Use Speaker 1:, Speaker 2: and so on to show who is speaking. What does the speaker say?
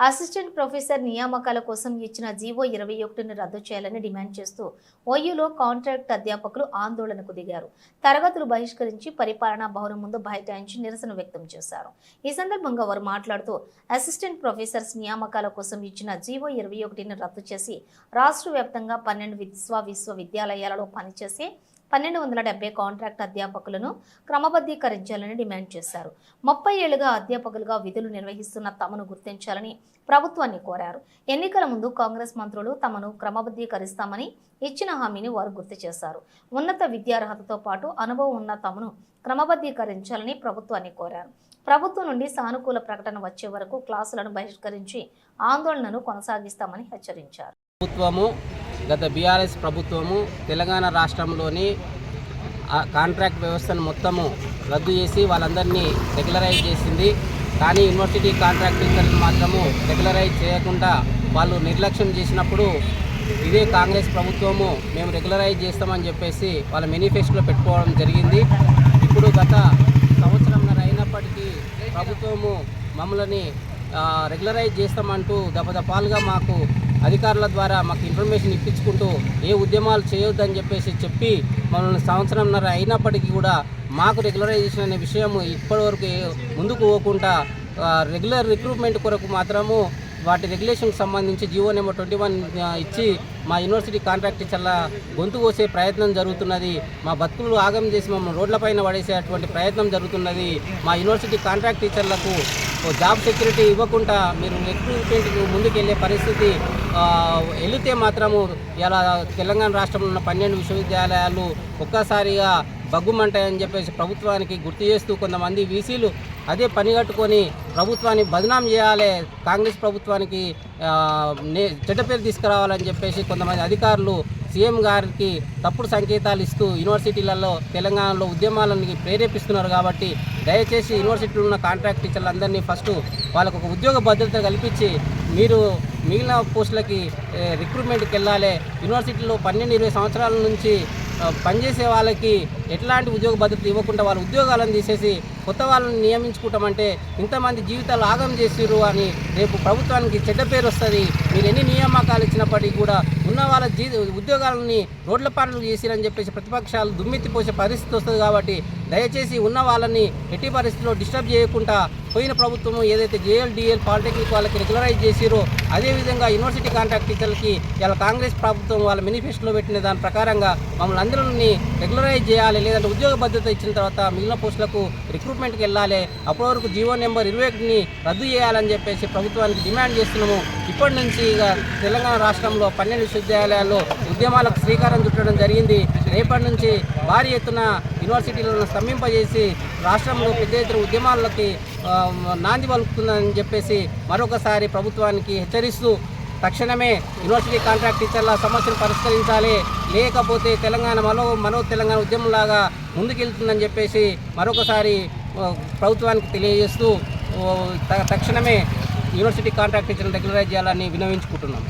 Speaker 1: Assistant professor నియామకాల కోసం ఇచ్చిన జీవో 21ను రద్దు చేయాలని డిమాండ్ చేస్తూ ఓయూలో కాంట్రాక్ట్ అధ్యాపకులు ఆందోళనకు దిగారు. తరగతులు బహిష్కరించి పరిపాలనా భవనం ముందు బైఠాయించి నిరసన వ్యక్తం చేశారు. ఈ సందర్భంగా వారు మాట్లాడుతూ అసిస్టెంట్ ప్రొఫెసర్స్ నియామకాల కోసం ఇచ్చిన జీవో 21ను రద్దు చేసి రాష్ట్ర వ్యాప్తంగా 12 విశ్వవిద్యాలయాలలో పనిచేసే 1270 కాంట్రాక్ట్ అధ్యాపకులను క్రమబద్ధీకరించాలని డిమాండ్ చేశారు. 30 ఏళ్లుగా అధ్యాపకులుగా విధులు నిర్వహిస్తున్న తమను గుర్తించాలని ప్రభుత్వాన్ని కోరారు. ఎన్నికల ముందు కాంగ్రెస్ మంత్రులు తమను క్రమబద్ధీకరిస్తామని ఇచ్చిన హామీని వారు గుర్తు చేశారు. ఉన్నత విద్యార్హతతో పాటు అనుభవం ఉన్న తమను క్రమబద్ధీకరించాలని ప్రభుత్వాన్ని కోరారు. ప్రభుత్వం నుండి సానుకూల ప్రకటన వచ్చే వరకు క్లాసులను బహిష్కరించి ఆందోళనను కొనసాగిస్తామని హెచ్చరించారు.
Speaker 2: గత బీఆర్ఎస్ ప్రభుత్వము తెలంగాణ రాష్ట్రంలోని కాంట్రాక్ట్ వ్యవస్థను మొత్తము రద్దు చేసి వాళ్ళందరినీ రెగ్యులరైజ్ చేసింది. కానీ యూనివర్సిటీ కాంట్రాక్ట్ టీచర్లు మాత్రము రెగ్యులరైజ్ చేయకుండా వాళ్ళు నిర్లక్ష్యం చేసినప్పుడు ఇదే కాంగ్రెస్ ప్రభుత్వము మేము రెగ్యులరైజ్ చేస్తామని చెప్పేసి వాళ్ళ మేనిఫెస్టోలో పెట్టుకోవడం జరిగింది. ఇప్పుడు గత సంవత్సరంన్నర అయినప్పటికీ ప్రభుత్వము మమ్మల్ని రెగ్యులరైజ్ చేస్తామంటూ దఫదఫాలుగా మాకు అధికారుల ద్వారా మాకు ఇన్ఫర్మేషన్ ఇప్పించుకుంటూ ఏ ఉద్యమాలు చేయొద్దని చెప్పి మమ్మల్ని సంవత్సరంన్నర అయినప్పటికీ కూడా మాకు రెగ్యులరైజేషన్ అనే విషయం ఇప్పటివరకు ముందుకు పోకుండా రెగ్యులర్ రిక్రూట్మెంట్ కొరకు మాత్రము వాటి రెగ్యులేషన్కి సంబంధించి జీవో నెంబర్ 21 ఇచ్చి మా యూనివర్సిటీ కాంట్రాక్ట్ టీచర్ల గొంతు కోసే ప్రయత్నం జరుగుతున్నది. మా బతుకులు ఆగం చేసి మమ్మల్ని రోడ్లపైన పడేసేటువంటి ప్రయత్నం జరుగుతున్నది. మా యూనివర్సిటీ కాంట్రాక్ట్ టీచర్లకు జాబ్ సెక్యూరిటీ ఇవ్వకుండా మీరు రిక్రూట్మెంట్కి ముందుకెళ్లే పరిస్థితి వెళితే మాత్రము ఇలా తెలంగాణ రాష్ట్రంలో ఉన్న 12 విశ్వవిద్యాలయాలు ఒక్కసారిగా బగ్గుమంటాయని చెప్పేసి ప్రభుత్వానికి గుర్తు చేస్తూ కొంతమంది వీసీలు అదే పనిగట్టుకొని ప్రభుత్వాన్ని బదనాం చేయాలి, కాంగ్రెస్ ప్రభుత్వానికి చెడ్డ పేరు తీసుకురావాలని చెప్పేసి కొంతమంది అధికారులు సీఎం గారికి తప్పుడు సంకేతాలు ఇస్తూ యూనివర్సిటీలలో తెలంగాణలో ఉద్యమాలను ప్రేరేపిస్తున్నారు. కాబట్టి దయచేసి యూనివర్సిటీలో ఉన్న కాంట్రాక్ట్ టీచర్లందరినీ ఫస్ట్ వాళ్ళకు ఒక ఉద్యోగ భద్రత కల్పించి మీరు మిగిలిన పోస్టులకి రిక్రూట్మెంట్కి వెళ్ళాలి. యూనివర్సిటీలో 12-20 సంవత్సరాల నుంచి పనిచేసే వాళ్ళకి ఎట్లాంటి ఉద్యోగ భద్రత ఇవ్వకుండా వాళ్ళ ఉద్యోగాలను తీసేసి కొత్త వాళ్ళని నియమించుకుంటామంటే ఇంతమంది జీవితాలు ఆగం చేసిర్రు అని రేపు ప్రభుత్వానికి చెడ్డ పేరు వస్తుంది. మీరు ఎన్ని నియామకాలు ఇచ్చినప్పటికీ కూడా ఉన్న వాళ్ళ ఉద్యోగాలని రోడ్ల పాలన చేసిరని చెప్పేసి ప్రతిపక్షాలు దుమ్మెత్తిపోసే పరిస్థితి వస్తుంది. కాబట్టి దయచేసి ఉన్న వాళ్ళని ఎట్టి పరిస్థితుల్లో డిస్టర్బ్ చేయకుండా పోయిన ప్రభుత్వము ఏదైతే జేఎల్ డిఎల్ పాలిటెక్నిక్ వాళ్ళకి రెగ్యులరైజ్ చేసిరో అదేవిధంగా యూనివర్సిటీ కాంట్రాక్ట్ టీచర్లకి ఇలా కాంగ్రెస్ ప్రభుత్వం వాళ్ళ మేనిఫెస్టోలో పెట్టిన దాని ప్రకారంగా మమ్మల్ని అందరినీ రెగ్యులరైజ్ చేయాలి. లేదంటే ఉద్యోగ భద్రత ఇచ్చిన తర్వాత మిగిలిన పోస్టులకు రిక్రూట్మెంట్కి వెళ్ళాలి. అప్పటి వరకు జీవో నెంబర్ 21ని రద్దు చేయాలని చెప్పేసి ప్రభుత్వానికి డిమాండ్ చేస్తున్నాము. ఇప్పటి నుంచి ఇక తెలంగాణ రాష్ట్రంలో 12 విశ్వవిద్యాలయాల్లో ఉద్యమాలకు శ్రీకారం చుట్టడం జరిగింది. రేపటి నుంచి భారీ ఎత్తున యూనివర్సిటీలను స్తంభింపజేసి రాష్ట్రంలో పెద్ద ఎత్తున ఉద్యమాలకి నాంది పలుకుతుందని చెప్పేసి మరొకసారి ప్రభుత్వానికి హెచ్చరిస్తూ తక్షణమే యూనివర్సిటీ కాంట్రాక్ట్ టీచర్ల సమస్యను పరిష్కరించాలి, లేకపోతే తెలంగాణ మనో తెలంగాణ ఉద్యమంలాగా ముందుకెళ్తుందని చెప్పేసి మరొకసారి ప్రభుత్వానికి తెలియజేస్తూ తక్షణమే యూనివర్సిటీ కాంట్రాక్ట్ టీచర్లను రెగ్యులరైజ్ చేయాలని విన్నవించుకుంటున్నాం.